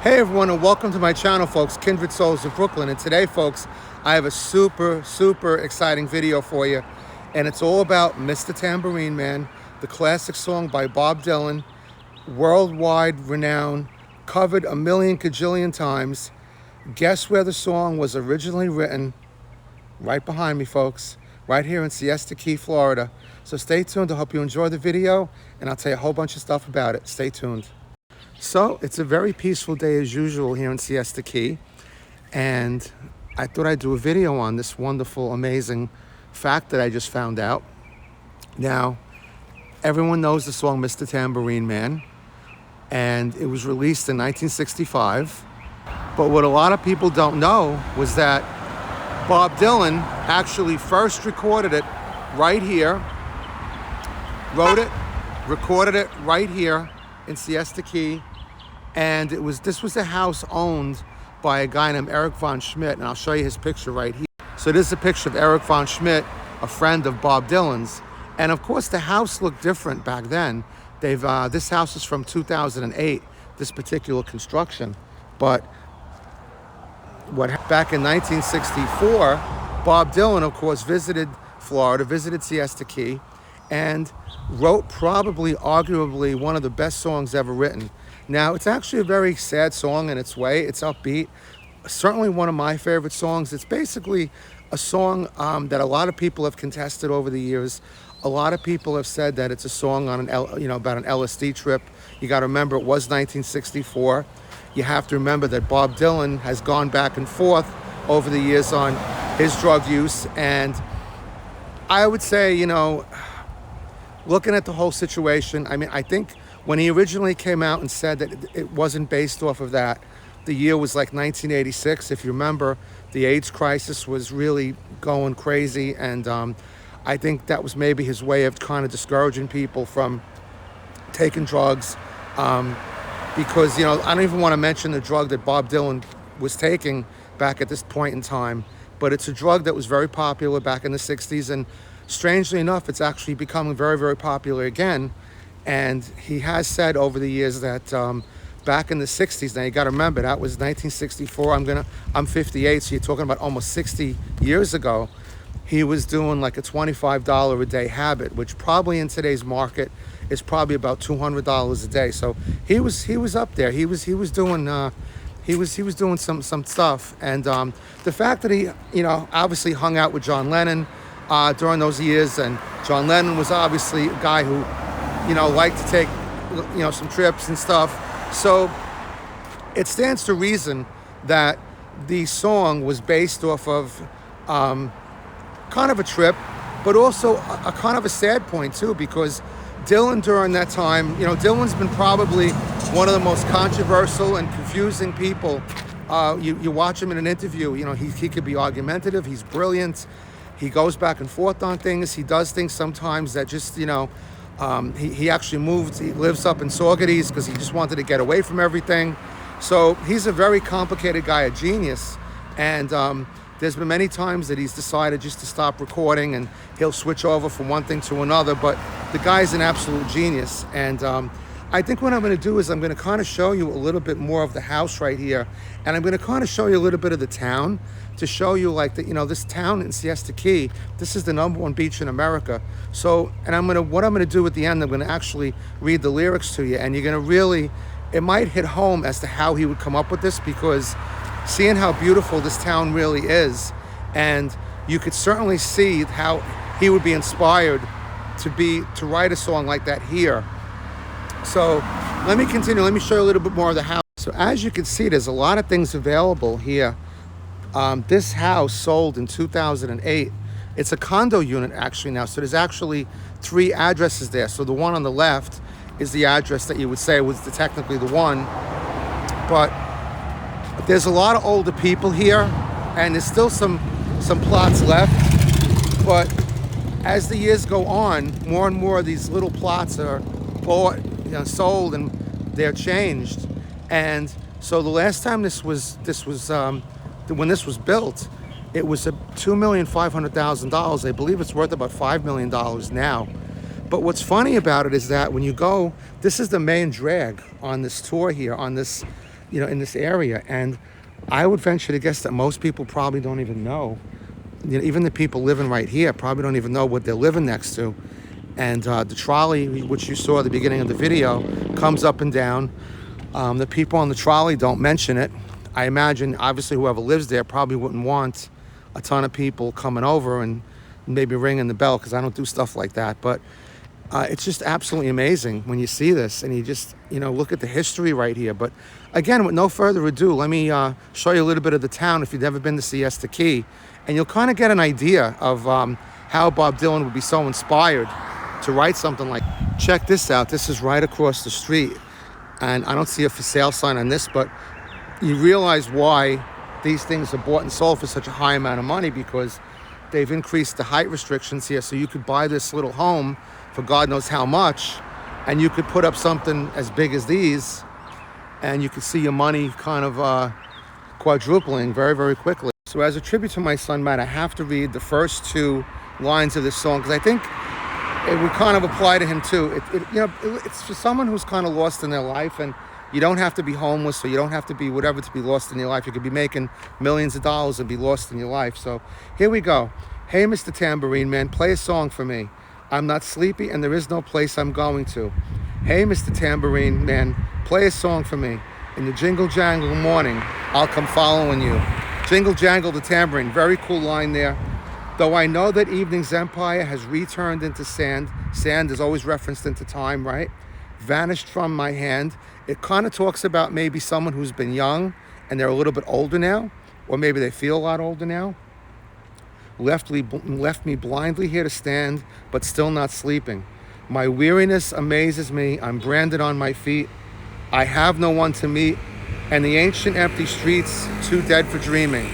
Hey everyone, and welcome to my channel, folks, Kindred Souls of Brooklyn. And today, folks, I have a super exciting video for you. And it's all about Mr. Tambourine Man, the classic song by Bob Dylan, worldwide renowned, covered a million kajillion times. Guess where the song was originally written? Right behind me, folks, right here in Siesta Key, Florida. So stay tuned. I hope you enjoy the video, and I'll tell you a whole bunch of stuff about it. Stay tuned. So it's a very peaceful day as usual here in Siesta Key, and I thought I'd do a video on this wonderful, amazing fact that I just found out. Now, everyone knows the song Mr. Tambourine Man, and it was released in 1965. But what a lot of people don't know was that Bob Dylan actually first recorded it right here, wrote it, recorded it right here in Siesta Key, and this was a house owned by a guy named Eric von Schmidt, and I'll show you his picture right here. So this is a picture of Eric von Schmidt, a friend of Bob Dylan's, and of course the house looked different back then. This house is from 2008, this particular construction, but back in 1964, Bob Dylan, of course, visited Florida, visited Siesta Key, and wrote probably, arguably, one of the best songs ever written. Now, it's actually a very sad song in its way. It's upbeat. Certainly one of my favorite songs. It's basically a song that a lot of people have contested over the years. A lot of people have said that it's a song on about an LSD trip. You got to remember, it was 1964. You have to remember that Bob Dylan has gone back and forth over the years on his drug use, and I would say, looking at the whole situation, I mean, I think when he originally came out and said that it wasn't based off of that, the year was like 1986. If you remember, the AIDS crisis was really going crazy, and I think that was maybe his way of kind of discouraging people from taking drugs, because, I don't even want to mention the drug that Bob Dylan was taking back at this point in time, but it's a drug that was very popular back in the 60s, and strangely enough, it's actually becoming very popular again. And he has said over the years that back in the 60s, now you got to remember, that was 1964. I'm 58, so you're talking about almost 60 years ago. He was doing like a $25 a day habit, which probably in today's market is probably about $200 a day. So he was up there. He was doing some stuff. And the fact that he obviously hung out with John Lennon during those years, and John Lennon was obviously a guy who liked to take some trips and stuff. So it stands to reason that the song was based off of kind of a trip, but also a kind of a sad point too, because Dylan during that time, Dylan's been probably one of the most controversial and confusing people. You watch him in an interview, he could be argumentative, he's brilliant, he goes back and forth on things, he does things sometimes that just, he actually moved, he lives up in Saugerties because he just wanted to get away from everything. So he's a very complicated guy, a genius, and there's been many times that he's decided just to stop recording, and he'll switch over from one thing to another, but the guy's an absolute genius. And I think what I'm going to do is I'm going to kind of show you a little bit more of the house right here, and I'm going to kind of show you a little bit of the town, to show you like that, this town in Siesta Key, this is the #1 beach in America. So, and what I'm going to do at the end, I'm going to actually read the lyrics to you, and you're going to really, it might hit home as to how he would come up with this, because seeing how beautiful this town really is, and you could certainly see how he would be inspired to write a song like that here. So let me continue. Let me show you a little bit more of the house. So as you can see, there's a lot of things available here. This house sold in 2008. It's a condo unit actually now. So there's actually 3 addresses there. So the one on the left is the address that you would say was technically the one. But there's a lot of older people here, and there's still some plots left. But as the years go on, more and more of these little plots are bought, sold, and they're changed. And so the last time when this was built, it was $2,500,000. I believe it's worth about $5 million now. But what's funny about it is that when you go, this is the main drag on this tour here, on this in this area. And I would venture to guess that most people probably don't even know. Even the people living right here probably don't even know what they're living next to. And the trolley, which you saw at the beginning of the video, comes up and down. The people on the trolley don't mention it. I imagine, obviously, whoever lives there probably wouldn't want a ton of people coming over and maybe ringing the bell, because I don't do stuff like that. But it's just absolutely amazing when you see this and you just, look at the history right here. But again, with no further ado, let me show you a little bit of the town if you've never been to Siesta Key. And you'll kind of get an idea of how Bob Dylan would be so inspired to write something like, check this out. This is right across the street. And I don't see a for sale sign on this, but you realize why these things are bought and sold for such a high amount of money, because they've increased the height restrictions here. So you could buy this little home for God knows how much, and you could put up something as big as these, and you could see your money kind of quadrupling very, very quickly. So as a tribute to my son, Matt, I have to read the first two lines of this song, because I think it would kind of apply to him too. It's for someone who's kind of lost in their life, and you don't have to be homeless, or you don't have to be whatever to be lost in your life. You could be making millions of dollars and be lost in your life. So here we go. Hey, Mr. Tambourine Man, play a song for me. I'm not sleepy and there is no place I'm going to. Hey, Mr. Tambourine Man, play a song for me. In the jingle jangle morning, I'll come following you. Jingle jangle the tambourine. Very cool line there. Though I know that evening's empire has returned into sand. Sand is always referenced into time, right? Vanished from my hand. It kind of talks about maybe someone who's been young and they're a little bit older now, or maybe they feel a lot older now. Left me blindly here to stand, but still not sleeping. My weariness amazes me. I'm branded on my feet. I have no one to meet, and the ancient empty streets too dead for dreaming.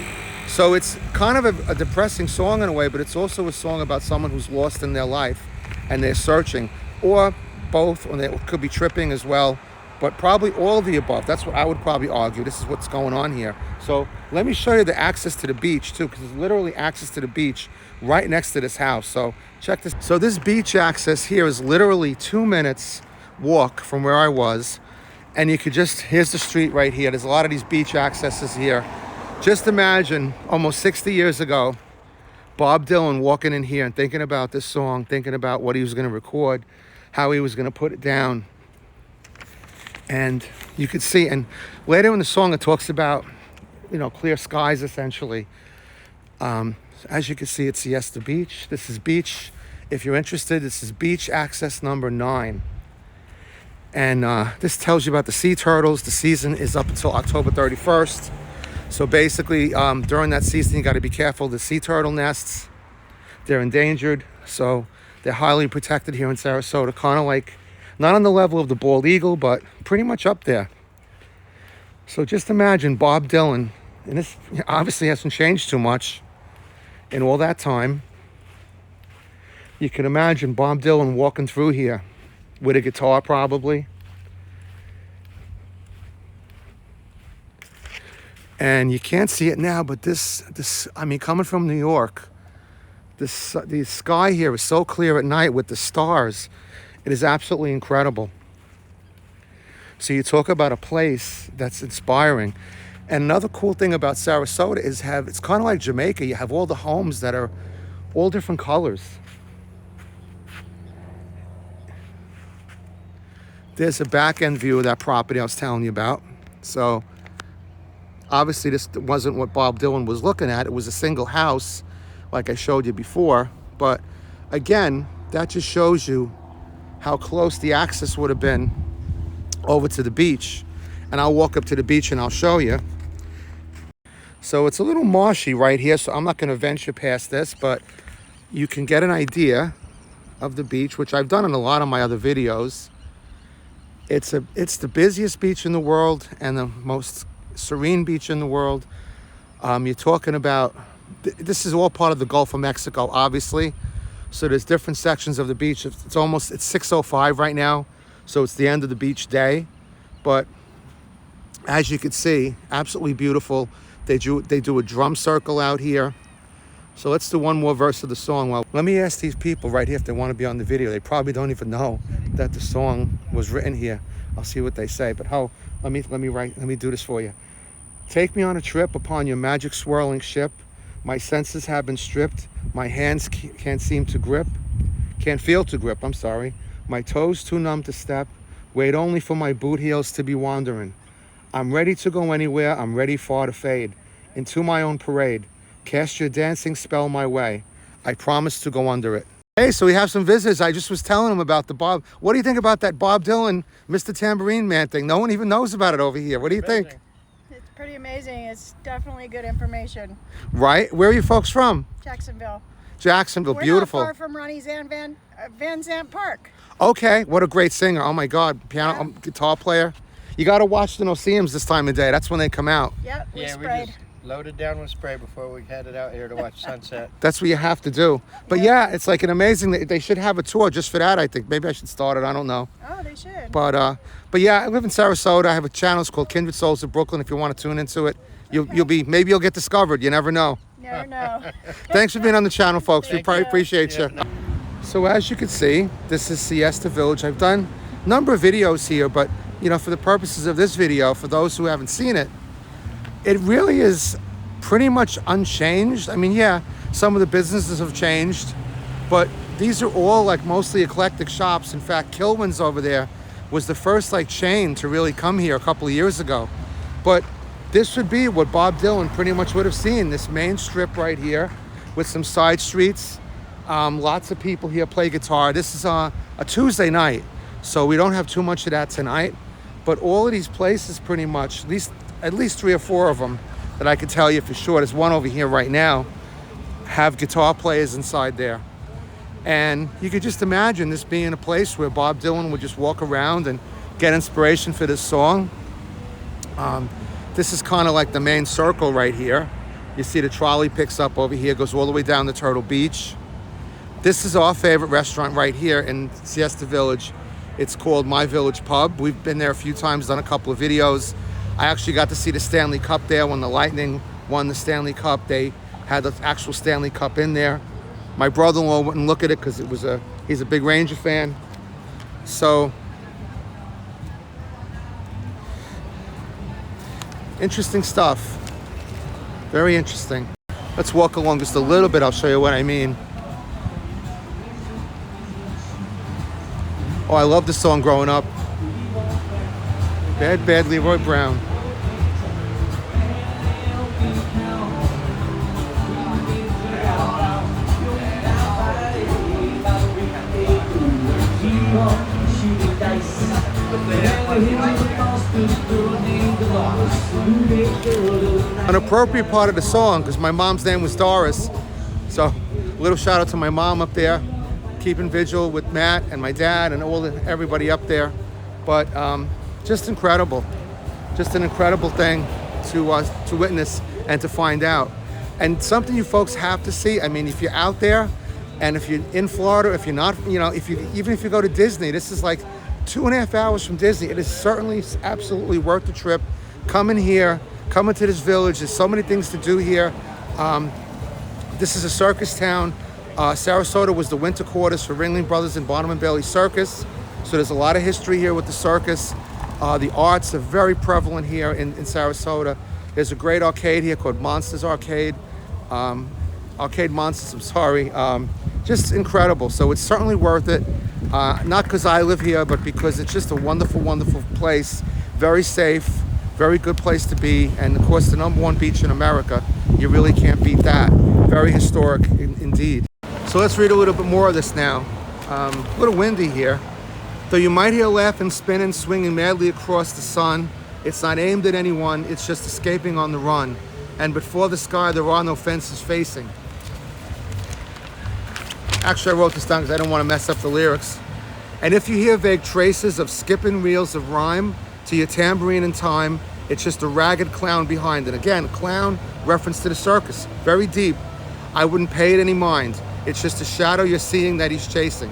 So it's kind of a depressing song in a way, but it's also a song about someone who's lost in their life and they're searching, or both, or they could be tripping as well, but probably all of the above. That's what I would probably argue. This is what's going on here. So let me show you the access to the beach too, because there's literally access to the beach right next to this house. So check this. So this beach access here is literally 2 minutes walk from where I was. And you could just, here's the street right here. There's a lot of these beach accesses here. Just imagine almost 60 years ago, Bob Dylan walking in here and thinking about this song, thinking about what he was going to record, how he was going to put it down. And you could see, and later in the song, it talks about, clear skies, essentially. As you can see, it's Siesta Beach. This is beach. If you're interested, this is beach access number 9. And this tells you about the sea turtles. The season is up until October 31st. So basically, during that season, you got to be careful of the sea turtle nests. They're endangered. So they're highly protected here in Sarasota, kind of like, not on the level of the bald eagle, but pretty much up there. So just imagine Bob Dylan, and this obviously hasn't changed too much in all that time. You can imagine Bob Dylan walking through here with a guitar, probably. And you can't see it now, but this, coming from New York, the sky here is so clear at night with the stars. It is absolutely incredible. So you talk about a place that's inspiring. And another cool thing about Sarasota is it's kind of like Jamaica. You have all the homes that are all different colors. There's a back end view of that property I was telling you about. So obviously this wasn't what Bob Dylan was looking at. It was a single house, like I showed you before. But again, that just shows you how close the access would have been over to the beach. And I'll walk up to the beach and I'll show you. So it's a little marshy right here, so I'm not going to venture past this, but you can get an idea of the beach, which I've done in a lot of my other videos. It's the busiest beach in the world and the most serene beach in the world. You're talking about, this is all part of the Gulf of Mexico, obviously. So there's different sections of the beach. It's 6:05 right now, so it's the end of the beach day. But as you can see, absolutely beautiful. They do a drum circle out here. So let's do one more verse of the song. Well, let me ask these people right here if they want to be on the video. They probably don't even know that the song was written here. I'll see what they say. But how? Let me do this for you. Take me on a trip upon your magic swirling ship. My senses have been stripped. My hands can't feel to grip. I'm sorry. My toes too numb to step. Wait only for my boot heels to be wandering. I'm ready to go anywhere. I'm ready far to fade into my own parade. Cast your dancing spell my way. I promise to go under it. Hey, so we have some visitors. I just was telling them about the Bob. What do you think about that Bob Dylan, Mr. Tambourine Man thing? No one even knows about it over here. What do you think? It's pretty amazing. It's definitely good information. Right? Where are you folks from? Jacksonville. Jacksonville, beautiful. We're not far from Ronnie Van Zant Park. Okay, what a great singer. Oh my God, piano, guitar player. You got to watch the no-see-ums this time of day. That's when they come out. Yep, we sprayed. We just loaded down with spray before we headed out here to watch sunset. That's what you have to do. But yeah, it's like an amazing, they should have a tour just for that, I think. Maybe I should start it, I don't know. Oh, they should. But yeah, I live in Sarasota. I have a channel, it's called Kindred Souls of Brooklyn. If you want to tune into it, maybe you'll get discovered. You never know. Never know. Thanks for being on the channel, folks. Thank We probably you. appreciate you. So as you can see, this is Siesta Village. I've done a number of videos here, but you know, for the purposes of this video, for those who haven't seen it, it really is pretty much unchanged. I mean, yeah, some of the businesses have changed, but these are all like mostly eclectic shops. In fact, Kilwin's over there was the first like chain to really come here a couple of years ago. But this would be what Bob Dylan pretty much would have seen, this main strip right here with some side streets. Lots of people here play guitar. This is a Tuesday night, so we don't have too much of that tonight. But all of these places pretty much, at least 3 or 4 of them that I could tell you for sure, there's one over here right now, have guitar players inside there. And you could just imagine this being a place where Bob Dylan would just walk around and get inspiration for this song. This is kind of like the main circle right here. You see the trolley picks up over here, goes all the way down to Turtle Beach. This is our favorite restaurant right here in Siesta Village. It's called My Village Pub. We've been there a few times, done a couple of videos. I actually got to see the Stanley Cup there when the Lightning won the Stanley Cup. They had the actual Stanley Cup in there. My brother-in-law wouldn't look at it because he's a big Ranger fan. So, interesting stuff. Very interesting. Let's walk along just a little bit. I'll show you what I mean. Oh, I love this song growing up. Bad, Bad Leroy Brown. An appropriate part of the song, because my mom's name was Doris. So, a little shout out to my mom up there, keeping vigil with Matt and my dad and everybody up there. But just incredible. Just an incredible thing to witness and to find out. And something you folks have to see. I mean, if you're out there and if you're in Florida, if you're not, you know, even if you go to Disney, this is like 2.5 hours from Disney. It is certainly absolutely worth the trip. Come in here, come into this village. There's so many things to do here. This is a circus town. Sarasota was the winter quarters for Ringling Brothers and Barnum and Bailey Circus. So there's a lot of history here with the circus. The arts are very prevalent here in Sarasota. There's a great arcade here called Monsters Arcade. Arcade Monsters, I'm sorry. Just incredible. So it's certainly worth it. Not because I live here, but because it's just a wonderful, wonderful place. Very safe, very good place to be. And of course, the #1 beach in America. You really can't beat that. Very historic indeed. So let's read a little bit more of this now. A little windy here. Though you might hear laughing, spinning, swinging madly across the sun, it's not aimed at anyone, it's just escaping on the run. And before the sky, there are no fences facing. Actually, I wrote this down because I don't want to mess up the lyrics. And if you hear vague traces of skipping reels of rhyme to your tambourine in time, it's just a ragged clown behind it. Again, clown, reference to the circus. Very deep. I wouldn't pay it any mind. It's just a shadow you're seeing that he's chasing.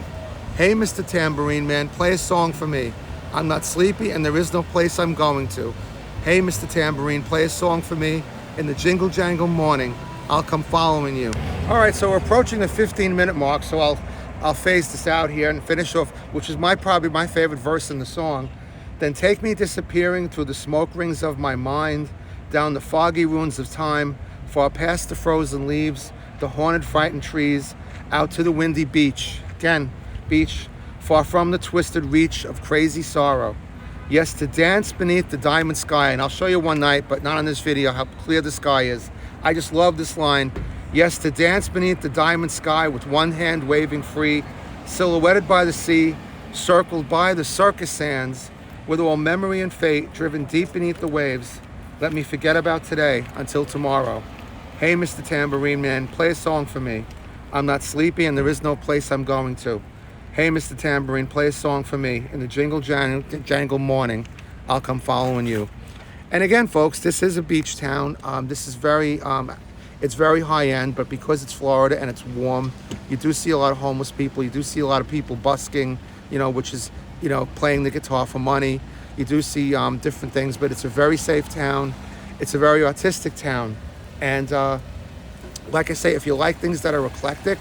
Hey, Mr. Tambourine Man, play a song for me. I'm not sleepy and there is no place I'm going to. Hey, Mr. Tambourine, play a song for me. In the jingle jangle morning, I'll come following you. All right, so we're approaching the 15-minute mark, so I'll phase this out here and finish off, which is probably my favorite verse in the song. Then take me disappearing through the smoke rings of my mind, down the foggy ruins of time, far past the frozen leaves, the haunted, frightened trees, out to the windy beach. Again, beach, far from the twisted reach of crazy sorrow. Yes, to dance beneath the diamond sky. And I'll show you one night, but not on this video, how clear the sky is. I just love this line. Yes, to dance beneath the diamond sky with one hand waving free, silhouetted by the sea, circled by the circus sands, with all memory and fate driven deep beneath the waves. Let me forget about today until tomorrow. Hey, Mr. Tambourine Man, play a song for me. I'm not sleepy and there is no place I'm going to. Hey, Mr. Tambourine, play a song for me. In the jingle jangle morning, I'll come following you. And again, folks, this is a beach town. This is it's very high end, but because it's Florida and it's warm, you do see a lot of homeless people. You do see a lot of people busking, which is, playing the guitar for money. You do see different things, but it's a very safe town. It's a very artistic town. And like I say, if you like things that are eclectic,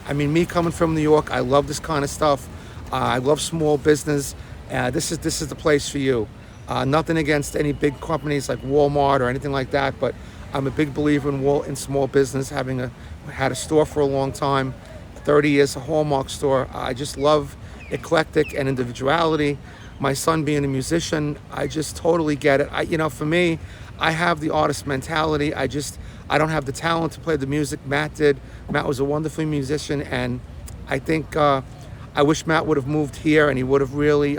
I mean, me coming from New York, I love this kind of stuff. I love small business. This is the place for you. Nothing against any big companies like Walmart or anything like that, but I'm a big believer in small business, having had a store for a long time, 30 years, a Hallmark store. I just love eclectic and individuality. My son being a musician, I just totally get it. For me, I have the artist mentality. I don't have the talent to play the music. Matt did. Matt was a wonderful musician, and I think I wish Matt would have moved here, and he would have really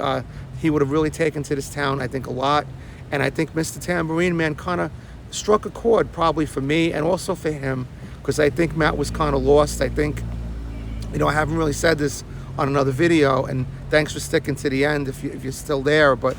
taken to this town, I think, a lot. And I think Mr. Tambourine Man kind of struck a chord probably for me and also for him, because I think Matt was kind of lost. I think, I haven't really said this on another video, and thanks for sticking to the end if you're still there, but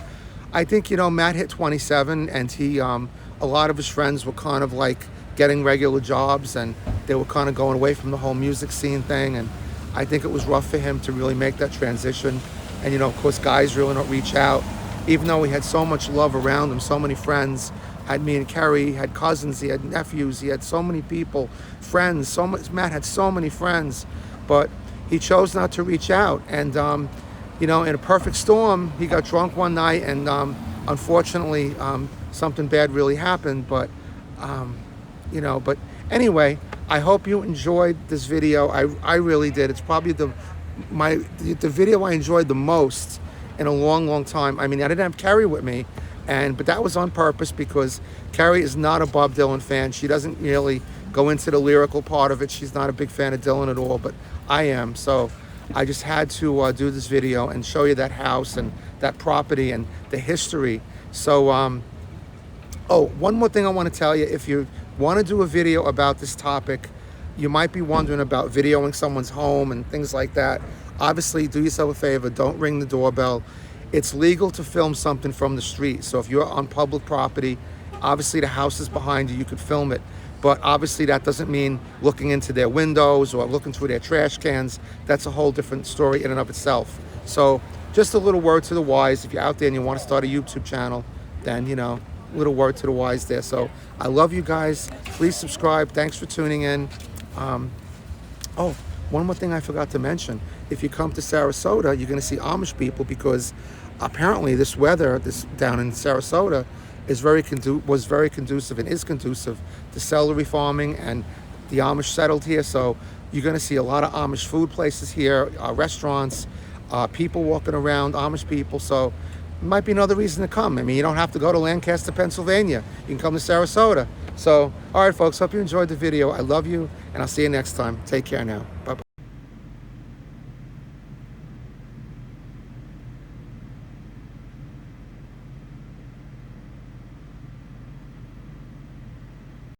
I think, Matt hit 27, and he, a lot of his friends were kind of like getting regular jobs, and they were kind of going away from the whole music scene thing, and I think it was rough for him to really make that transition. And, of course, guys really don't reach out, even though he had so much love around him, so many friends. Had me and Kerry, he had cousins, he had nephews, he had so many people, friends, Matt had so many friends, but he chose not to reach out. And, in a perfect storm, he got drunk one night, and unfortunately, something bad really happened. But, but anyway, I hope you enjoyed this video. I really did. It's probably the video I enjoyed the most in a long, long time. I mean, I didn't have Kerry with me, but that was on purpose, because Kerry is not a Bob Dylan fan. She doesn't really go into the lyrical part of it. She's not a big fan of Dylan at all, but I am. So I just had to do this video and show you that house and that property and the history. So, one more thing I want to tell you. If you want to do a video about this topic, you might be wondering about videoing someone's home and things like that. Obviously, do yourself a favor. Don't ring the doorbell. It's legal to film something from the street. So if you're on public property, obviously the house is behind you, you could film it. But obviously that doesn't mean looking into their windows or looking through their trash cans. That's a whole different story in and of itself. So just a little word to the wise. If you're out there and you want to start a YouTube channel, then, little word to the wise there. So I love you guys. Please subscribe. Thanks for tuning in. One more thing I forgot to mention. If you come to Sarasota, you're going to see Amish people, because apparently this weather down in Sarasota was very conducive and is conducive to celery farming, and the Amish settled here. So you're going to see a lot of Amish food places here, restaurants, people walking around, Amish people. So it might be another reason to come. I mean, you don't have to go to Lancaster, Pennsylvania. You can come to Sarasota. So, all right, folks, hope you enjoyed the video. I love you, and I'll see you next time. Take care now. Bye-bye.